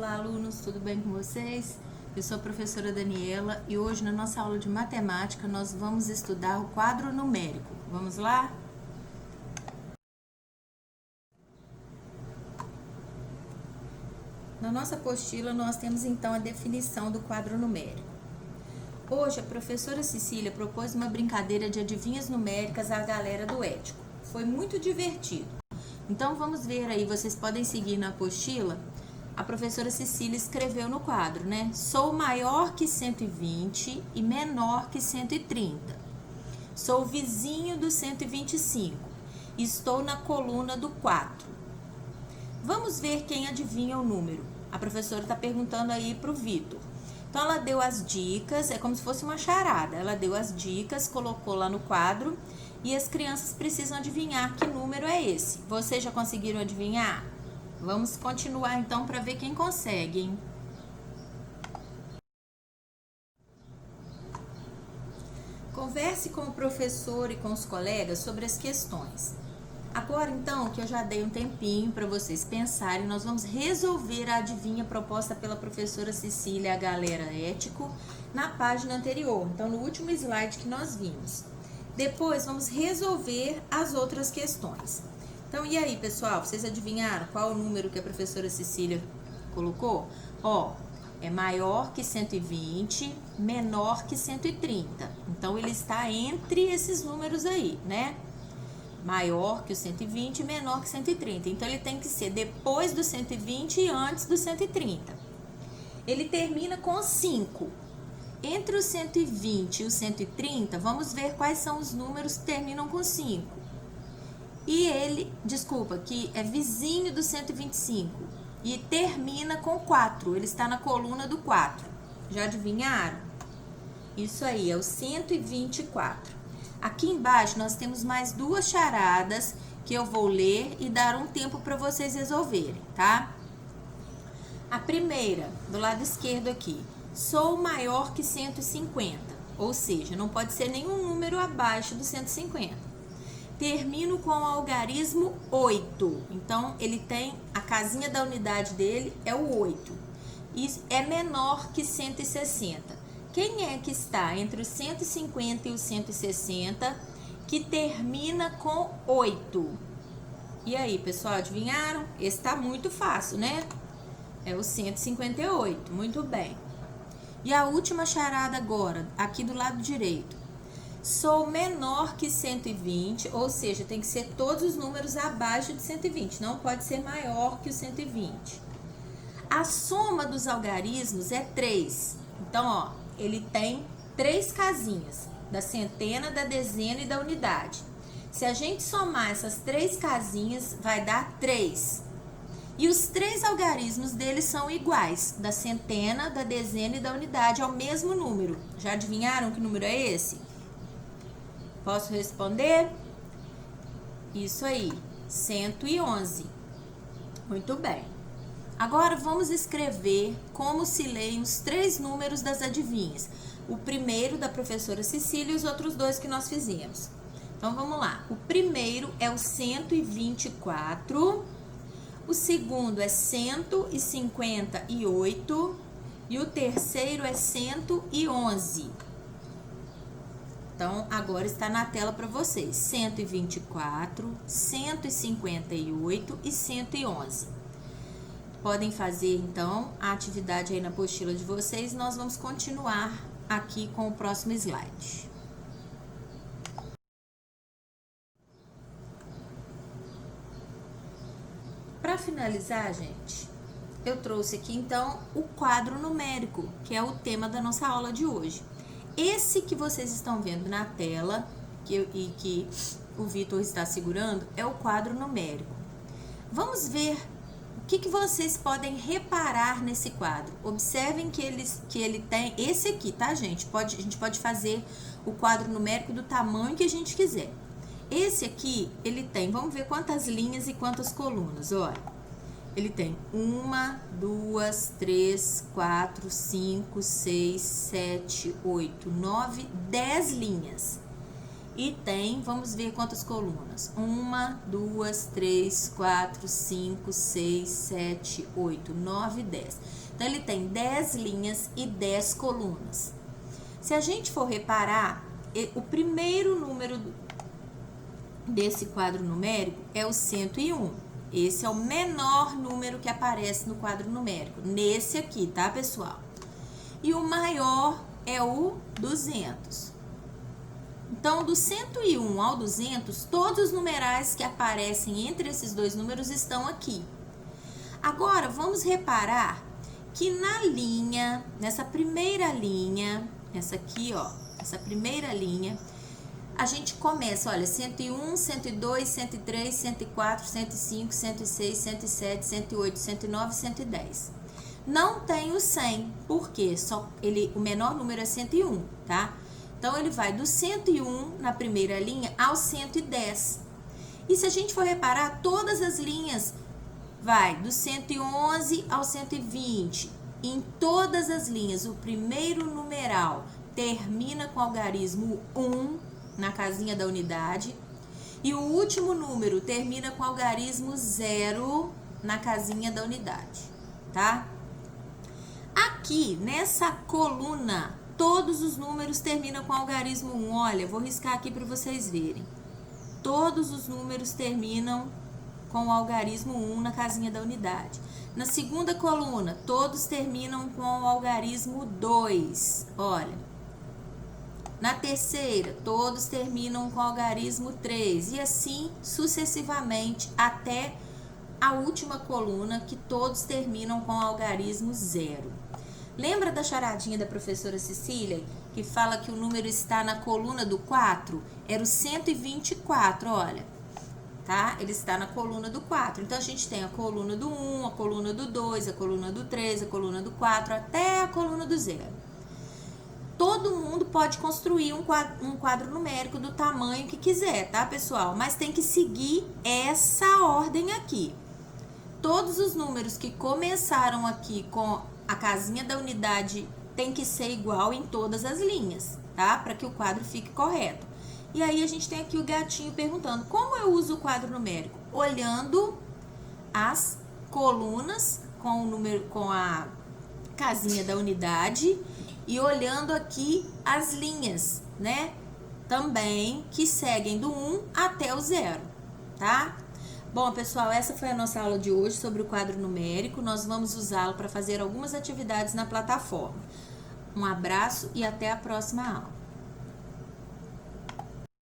Olá, alunos, tudo bem com vocês? Eu sou a professora Daniela e hoje na nossa aula de matemática nós vamos estudar o quadro numérico. Vamos lá? Na nossa apostila nós temos então a definição do quadro numérico. Hoje a professora Cecília propôs uma brincadeira de adivinhas numéricas à galera do Ético. Foi muito divertido. Então vamos ver aí, vocês podem seguir na apostila. A professora Cecília escreveu no quadro, né? Sou maior que 120 e menor que 130. Sou vizinho do 125. Estou na coluna do 4. Vamos ver quem adivinha o número. A professora está perguntando aí para o Vitor. Então ela deu as dicas, é como se fosse uma charada. Ela deu as dicas, colocou lá no quadro e as crianças precisam adivinhar que número é esse. Vocês já conseguiram adivinhar? Vamos continuar então para ver quem consegue, hein? Converse com o professor e com os colegas sobre as questões. Agora então que eu já dei um tempinho para vocês pensarem, nós vamos resolver a adivinha proposta pela professora Cecília, a galera ético, na página anterior, então no último slide que nós vimos. Depois vamos resolver as outras questões. Então, e aí, pessoal, vocês adivinharam qual o número que a professora Cecília colocou? Ó, é maior que 120, menor que 130. Então, ele está entre esses números aí, né? Maior que o 120, menor que 130. Então, ele tem que ser depois do 120 e antes do 130. Ele termina com 5. Entre o 120 e o 130, vamos ver quais são os números que terminam com 5. E ele, que é vizinho do 125 e termina com 4. Ele está na coluna do 4. Já adivinharam? Isso aí, é o 124. Aqui embaixo nós temos mais duas charadas que eu vou ler e dar um tempo para vocês resolverem, tá? A primeira, do lado esquerdo aqui. Sou maior que 150, ou seja, não pode ser nenhum número abaixo do 150. Termino com o algarismo 8. Então, ele tem, a casinha da unidade dele é o 8. E é menor que 160. Quem é que está entre o 150 e o 160 que termina com 8? E aí, pessoal, adivinharam? Esse tá muito fácil, né? É o 158, muito bem. E a última charada agora, aqui do lado direito. Sou menor que 120, ou seja, tem que ser todos os números abaixo de 120, não pode ser maior que o 120. A soma dos algarismos é 3. Então, ó, ele tem 3 casinhas, da centena, da dezena e da unidade. Se a gente somar essas 3 casinhas, vai dar 3. E os 3 algarismos dele são iguais, da centena, da dezena e da unidade, é o mesmo número. Já adivinharam que número é esse? Posso responder? Isso aí, 111. Muito bem. Agora vamos escrever como se leem os 3 números das adivinhas. O primeiro da professora Cecília e os outros 2 que nós fizemos. Então vamos lá. O primeiro é o 124. O segundo é 158. E o terceiro é 111. Então, agora está na tela para vocês, 124, 158 e 111. Podem fazer, então, a atividade aí na apostila de vocês. Nós vamos continuar aqui com o próximo slide. Para finalizar, gente, eu trouxe aqui, então, o quadro numérico, que é o tema da nossa aula de hoje. Esse que vocês estão vendo na tela que o Vitor está segurando é o quadro numérico. Vamos ver o que vocês podem reparar nesse quadro. Observem que ele tem esse aqui, tá, gente? A gente pode fazer o quadro numérico do tamanho que a gente quiser. Esse aqui, ele tem, vamos ver quantas linhas e quantas colunas, olha. Ele tem 1, 2, 3, 4, 5, 6, 7, 8, 9, 10 linhas. e tem, vamos ver quantas colunas. 1, 2, 3, 4, 5, 6, 7, 8, 9, 10. Então, ele tem 10 linhas e 10 colunas. Se a gente for reparar, o primeiro número desse quadro numérico é o 101. Esse é o menor número que aparece no quadro numérico. Nesse aqui, tá, pessoal? E o maior é o 200. Então, do 101 ao 200, todos os numerais que aparecem entre esses dois números estão aqui. Agora, vamos reparar que na linha, nessa primeira linha, essa aqui, ó, essa primeira linha, a gente começa, olha, 101, 102, 103, 104, 105, 106, 107, 108, 109, 110. Não tem o 100, porque o menor número é 101, tá? Então, ele vai do 101 na primeira linha ao 110. E se a gente for reparar, todas as linhas vai do 111 ao 120. Em todas as linhas, o primeiro numeral termina com algarismo 1 na casinha da unidade. E o último número termina com algarismo 0 na casinha da unidade, tá? Aqui, nessa coluna, todos os números terminam com algarismo 1. Olha, vou riscar aqui para vocês verem. Todos os números terminam com o algarismo 1 na casinha da unidade. Na segunda coluna, todos terminam com o algarismo 2. Olha. Na terceira, todos terminam com o algarismo 3. E assim sucessivamente até a última coluna, que todos terminam com o algarismo 0. Lembra da charadinha da professora Cecília, que fala que o número está na coluna do 4? Era o 124, olha, tá? Ele está na coluna do 4. Então, a gente tem a coluna do 1, a coluna do 2, a coluna do 3, a coluna do 4, até a coluna do 0. Todo mundo pode construir um quadro numérico do tamanho que quiser, tá, pessoal? Mas tem que seguir essa ordem aqui. Todos os números que começaram aqui com a casinha da unidade tem que ser igual em todas as linhas, tá? Para que o quadro fique correto. E aí, a gente tem aqui o gatinho perguntando, como eu uso o quadro numérico? Olhando as colunas com a casinha da unidade e olhando aqui as linhas, né? Também que seguem do 1 até o 0, tá? Bom, pessoal, essa foi a nossa aula de hoje sobre o quadro numérico. Nós vamos usá-lo para fazer algumas atividades na plataforma. Um abraço e até a próxima aula.